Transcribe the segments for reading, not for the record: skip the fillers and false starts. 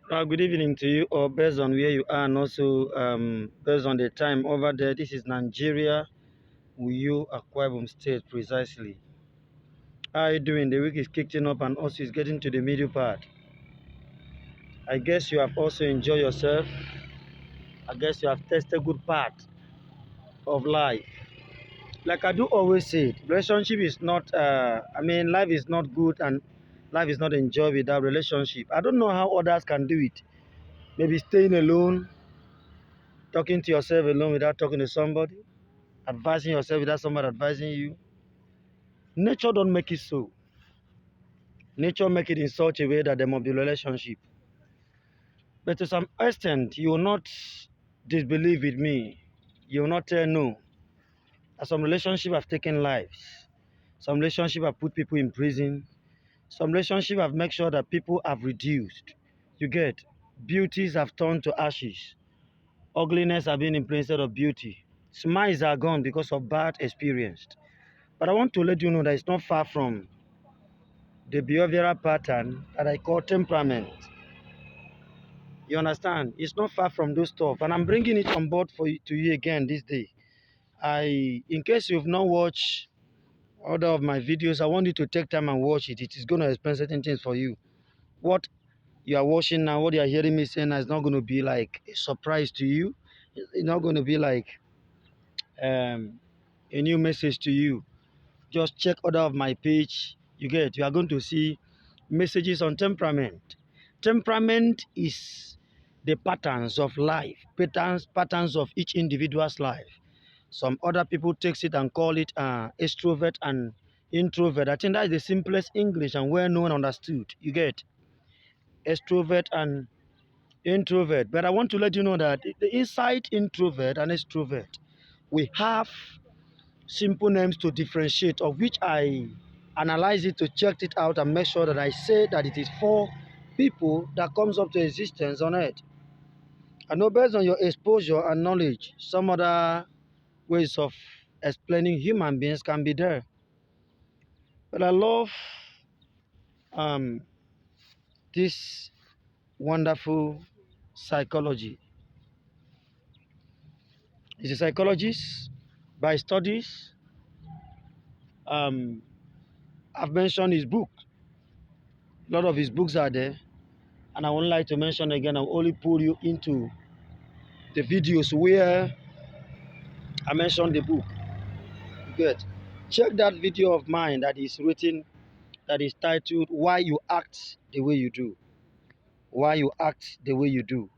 Good evening to you, or based on where you are, and also based on the time over there. This is Nigeria, Uyo, Akwa Ibom State, precisely. How are you doing? The week is kicking up, and also is getting to the middle part. I guess you have also enjoyed yourself. I guess you have tested good part of life. Like I do always say, relationship is not. Life is not good, and life is not enjoyed without relationship. I don't know how others can do it. Maybe staying alone, talking to yourself alone without talking to somebody, advising yourself without somebody advising you. Nature don't make it so. Nature make it in such a way that there must be relationship. But to some extent, you will not disbelieve with me. You will not tell no. That some relationship have taken lives. Some relationship have put people in prison. Some relationship have made sure that people have reduced. You get beauties have turned to ashes. Ugliness have been in place instead of beauty. Smiles are gone because of bad experience. But I want to let you know that it's not far from the behavioral pattern that I call temperament. You understand? It's not far from those stuff, and I'm bringing it on board for you, to you again this day. In case you've not watched other of my videos, I want you to take time and watch it. It is going to explain certain things for you. What you are watching now, what you are hearing me saying now, is not going to be like a surprise to you. It's not going to be like um, a new message to you. Just check other of my page. You are going to see messages on temperament. Temperament is the patterns of life, patterns of each individual's life. Some other people takes it and call it extrovert and introvert. I think that is the simplest English and well known and understood. You get extrovert and introvert. But I want to let you know that the inside introvert and extrovert, we have simple names to differentiate, of which I analyze it to check it out and make sure that I say that it is for people that comes up to existence on earth. I know based on your exposure and knowledge, some other ways of explaining human beings can be there. But I love um, this wonderful psychology. He's a psychologist by studies. Um, I've mentioned his book. A lot of his books are there. And I would like to mention again, I'll only pull you into the videos where I mentioned the book. Good. Check that video of mine that is written, that is titled Why You Act the Way You Do. Why You Act the Way You Do.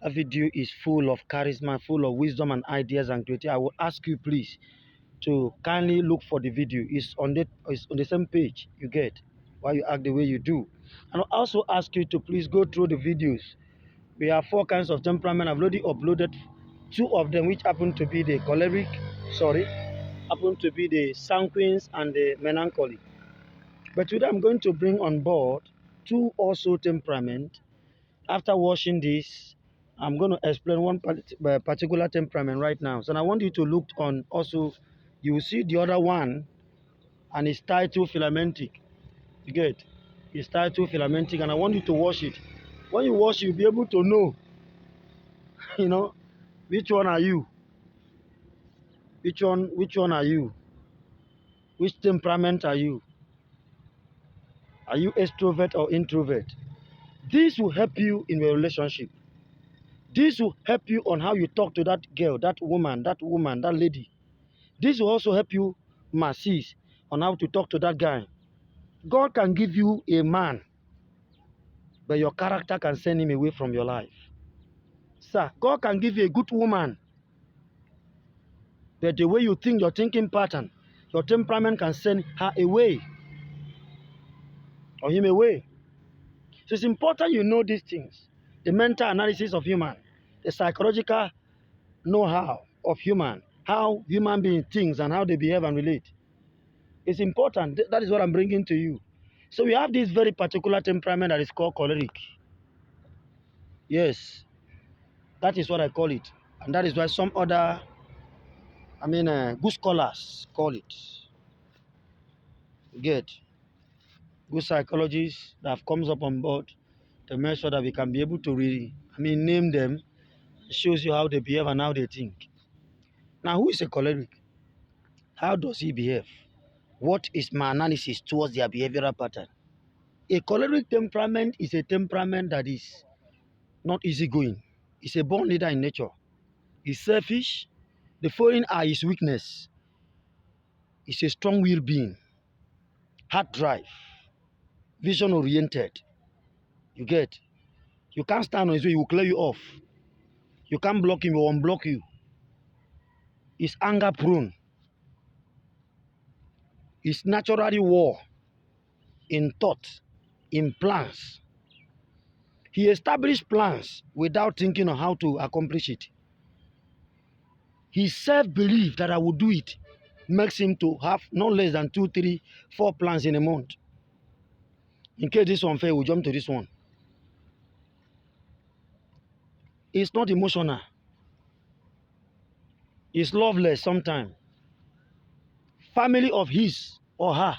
That video is full of charisma, full of wisdom and ideas and creativity. I will ask you please to kindly look for the video. It's on the same page. You get why you act the way you do. And I'll also ask you to please go through the videos. We have 4 kinds of temperament. I've already uploaded 2 of them, which happen to be the choleric, happen to be the sanguines and the melancholy. But today I'm going to bring on board 2 also temperament. After watching this, I'm going to explain one particular temperament right now. So I want you to look on also, you will see the other one, and it's titled filamentic. You get? It's titled filamentic, and I want you to watch it. When you watch, you'll be able to know, you know, which one are you? Which one are you? Which temperament are you? Are you extrovert or introvert? This will help you in your relationship. This will help you on how you talk to that girl, that woman, that lady. This will also help you, masses, on how to talk to that guy. God can give you a man, but your character can send him away from your life. Sir, God can give you a good woman, but the way you think, your thinking pattern, your temperament can send her away or him away. So it's important you know these things. The mental analysis of human, the psychological know-how of human, how human beings think and how they behave and relate. It's important. That is what I'm bringing to you. So we have this very particular temperament that is called choleric. Yes, that is what I call it. And that is why some other, good scholars call it. Good. Good psychologists that have comes up on board to make sure that we can be able to name them. It shows you how they behave and how they think. Now, who is a choleric? How does he behave? What is my analysis towards their behavioral pattern? A choleric temperament is a temperament that is not easygoing. It's a born leader in nature. He's selfish. The following are his weakness. He's a strong-willed being, hard drive, vision-oriented. You get? You can't stand on his way, he will clear you off. You can't block him, he will unblock you. He's anger-prone. He's naturally war in thought, in plans. He established plans without thinking on how to accomplish it. His self-belief that I will do it makes him to have not less than 2, 3, 4 plans in a month. In case this one fails, we'll jump to this one. He's not emotional. He's loveless sometimes. Family of his or her,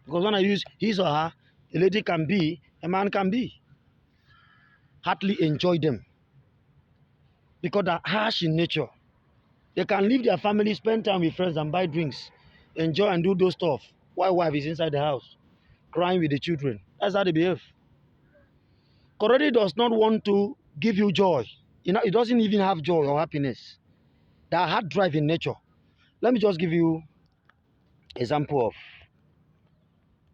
because when I use his or her, a lady can be, a man can be, hardly enjoy them because they're harsh in nature. They can leave their family, spend time with friends and buy drinks, enjoy and do those stuff while wife is inside the house, crying with the children. That's how they behave. Correct does not want to give you joy. You know, it doesn't even have joy or happiness. They are hard drive in nature. Let me just give you example of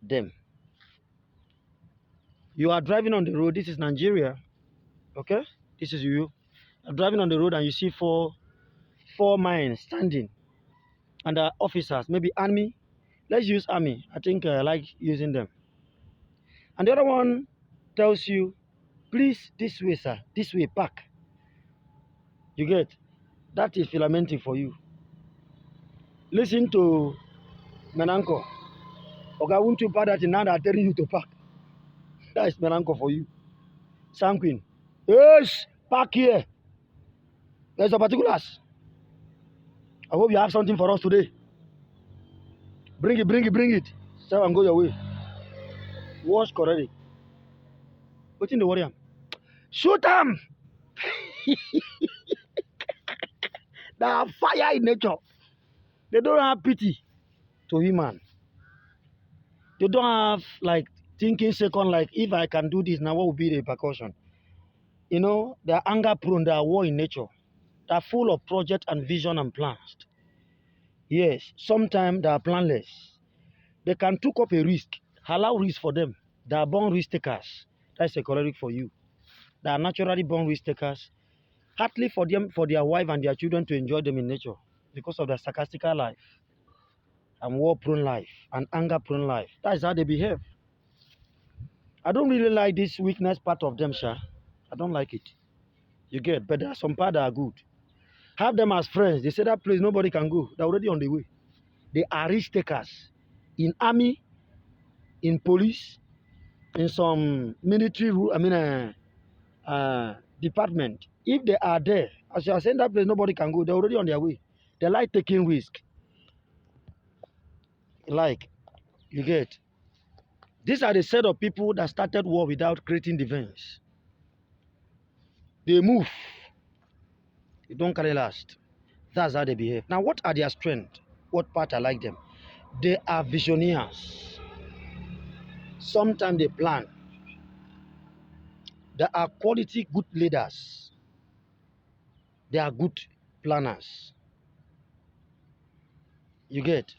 them. You are driving on the road. This is Nigeria. Okay? This is you. You're driving on the road and you see four men standing and the officers, maybe army. Let's use army. I think I like using them. And the other one tells you, please, this way, sir. This way, park. You get? That is filamenting for you. Listen to Menanko. Okay, won't you park that in now that I'm telling you to park? That is Menanko for you. Sanquin. Yes, park here. There's a particulars. I hope you have something for us today. Bring it, bring it, bring it. So and go your way. Wash correctly. What's in the warrior? Shoot them! They are fire in nature. They don't have pity to human. They don't have like thinking second, like if I can do this, now what will be the repercussion? You know, they are anger prone, they are war in nature. They are full of project and vision and plans. Yes, sometimes they are planless. They can take up a risk, allow risk for them. They are born risk takers. That's a choleric for you. They are naturally born risk takers. Hardly for them, for their wife and their children to enjoy them in nature because of their sarcastical life and war-prone life and anger-prone life. That is how they behave. I don't really like this weakness part of them, Sha. I don't like it. You get, but there are some parts that are good. Have them as friends. They say that place nobody can go. They're already on the way. They are risk takers in army, in police, in some military department. If they are there, as you are saying that place nobody can go, they're already on their way. They like taking risk. Like, you get. These are the set of people that started war without creating defense. They move. They don't carry last. That's how they behave. Now, what are their strengths? What part I like them? They are visionaries. Sometimes they plan. They are quality good leaders. They are good planners. You get?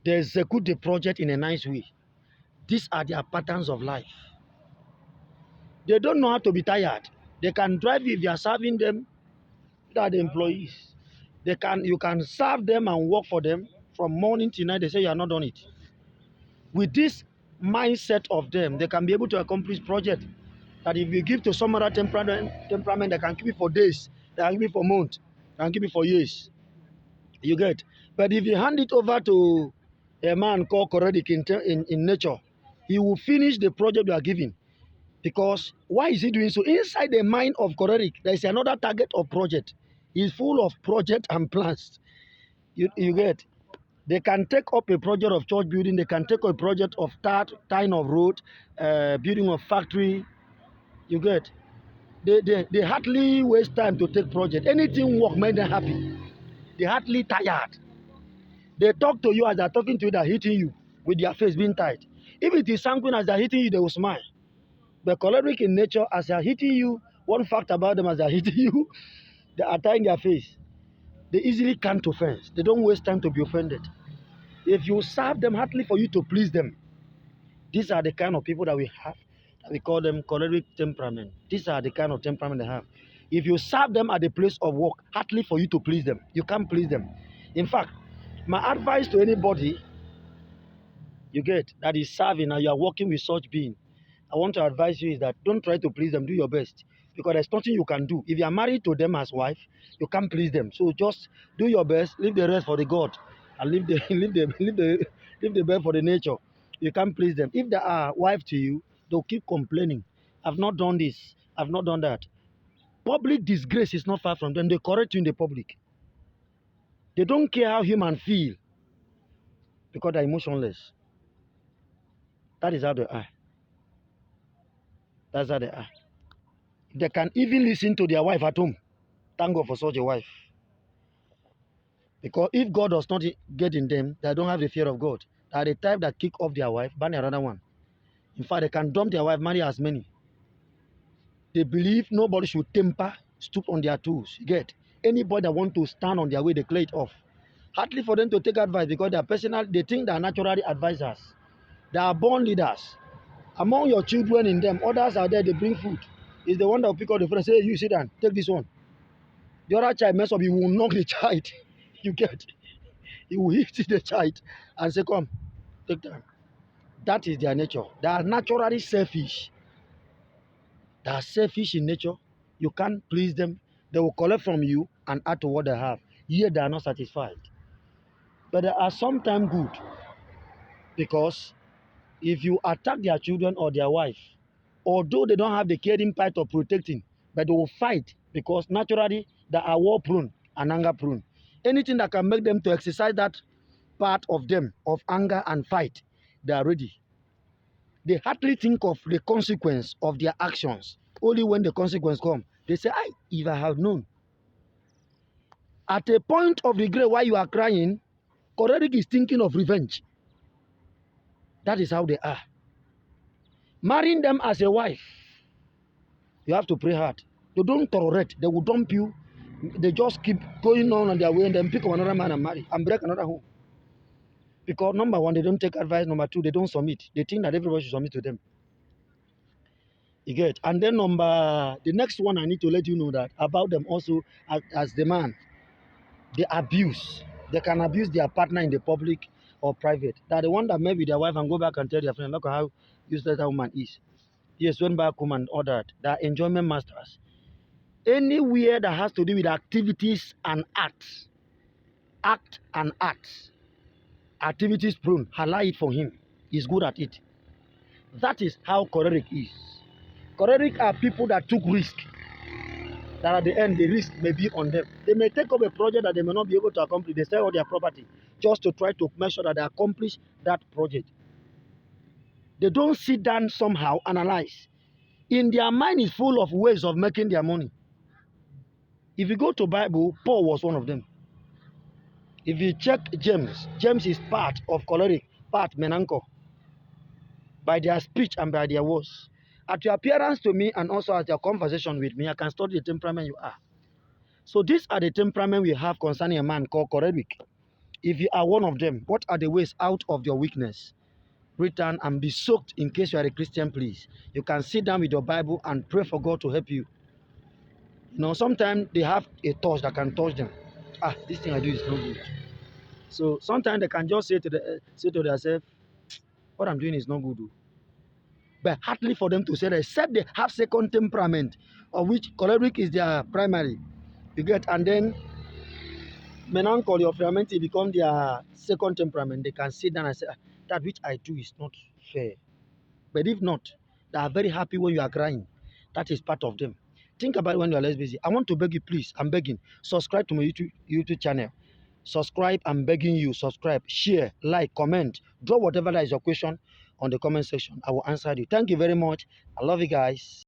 They execute the project in a nice way. These are their patterns of life. They don't know how to be tired. They can drive if you are serving them. They are the employees. You can serve them and work for them from morning till night. They say you are not done it. With this mindset of them, they can be able to accomplish project that if you give to some other temperament, they can keep it for days, they can keep it for months, they can keep it for years. You get? But if you hand it over to a man called Achorelic in nature, he will finish the project you are giving. Because why is he doing so? Inside the mind of Achorelic, there is another target of project. He's full of project and plans. You get? They can take up a project of church building. They can take up a project of tying of road, building of factory. You get? They hardly waste time to take project. Anything work make them happy. They hardly tired. They talk to you as they're talking to you, they're hitting you with their face being tight. If it is sanguine as they're hitting you, they will smile. But choleric in nature, as they're hitting you, one fact about them as they're hitting you, they are tying their face. They easily can't offense. They don't waste time to be offended. If you serve them hardly for you to please them, these are the kind of people that we have, that we call them choleric temperament. These are the kind of temperament they have. If you serve them at the place of work, hardly for you to please them. You can't please them. In fact, my advice to anybody you get that is serving and you are working with such being, I want to advise you is that don't try to please them. Do your best because there's nothing you can do. If you are married to them as wife, you can't please them. So just do your best. Leave the rest for the God, and leave the leave the best for the nature. You can't please them. If they are wife to you, they'll keep complaining. I've not done this. I've not done that. Public disgrace is not far from them. They correct you in the public. They don't care how human feel because they're emotionless. That is how they are. That's how they are. They can even listen to their wife at home. Thank God for such a wife. Because if God does not get in them, they don't have the fear of God. They are the type that kick off their wife, marry another one. In fact, they can dump their wife, marry as many. They believe nobody should temper, stoop on their toes. You get? Anybody that want to stand on their way, they clear it off. Hardly for them to take advice because they are personal, they think they are naturally advisors. They are born leaders. Among your children in them, others are there, they bring food. Is the one that will pick up the phone and say, hey, you sit down, take this one. The other child mess up, you will knock the child. You get? He will hit the child and say, come, take time. That is their nature. They are naturally selfish. They are selfish in nature. You can't please them. They will collect from you and add to what they have. Yet they are not satisfied. But they are sometimes good because if you attack their children or their wife, although they don't have the caring part of protecting, but they will fight because naturally they are war prone and anger prone. Anything that can make them to exercise that part of them of anger and fight, they are ready. They hardly think of the consequence of their actions. Only when the consequence comes, they say, if I had known. At a point of regret while you are crying, Koredic is thinking of revenge. That is how they are. Marrying them as a wife, you have to pray hard. They don't tolerate. They will dump you. They just keep going on their way and then pick up another man and marry and break another home. Because number one, they don't take advice. Number two, they don't submit. They think that everybody should submit to them. You get? And then the next one I need to let you know that about them also as the man, they abuse. They can abuse their partner in the public or private. They're the one that met with their wife and go back and tell their friend, look at how useless that woman is. Yes, went back home and all that. They're enjoyment masters. Anywhere that has to do with activities and acts, activities prone, highlight it for him. He's good at it. That is how choleric is. Choleric are people that took risk. That at the end, the risk may be on them. They may take up a project that they may not be able to accomplish. They sell all their property just to try to make sure that they accomplish that project. They don't sit down somehow, analyze. In their mind is full of ways of making their money. If you go to Bible, Paul was one of them. If you check James, James is part of choleric, part menanko. By their speech and by their words. At your appearance to me and also at your conversation with me, I can study the temperament you are. So these are the temperament we have concerning a man called choleric. If you are one of them, what are the ways out of your weakness? Return and be soaked in case you are a Christian, please. You can sit down with your Bible and pray for God to help you. You know, sometimes they have a touch that can touch them. This thing I do is not good. So sometimes they can just say to themselves, what I'm doing is not good. But hardly for them to say that, except they have second temperament, of which choleric is their primary. You get, and then melancholy or fermenting become their second temperament. They can sit down and say, that which I do is not fair. But if not, they are very happy when you are crying. That is part of them. Think about it when you are less busy. I want to beg you, please, I'm begging, subscribe to my YouTube channel. Subscribe, I'm begging you, subscribe, share, like, comment, drop whatever that is your question on the comment section. I will answer you. Thank you very much. I love you guys.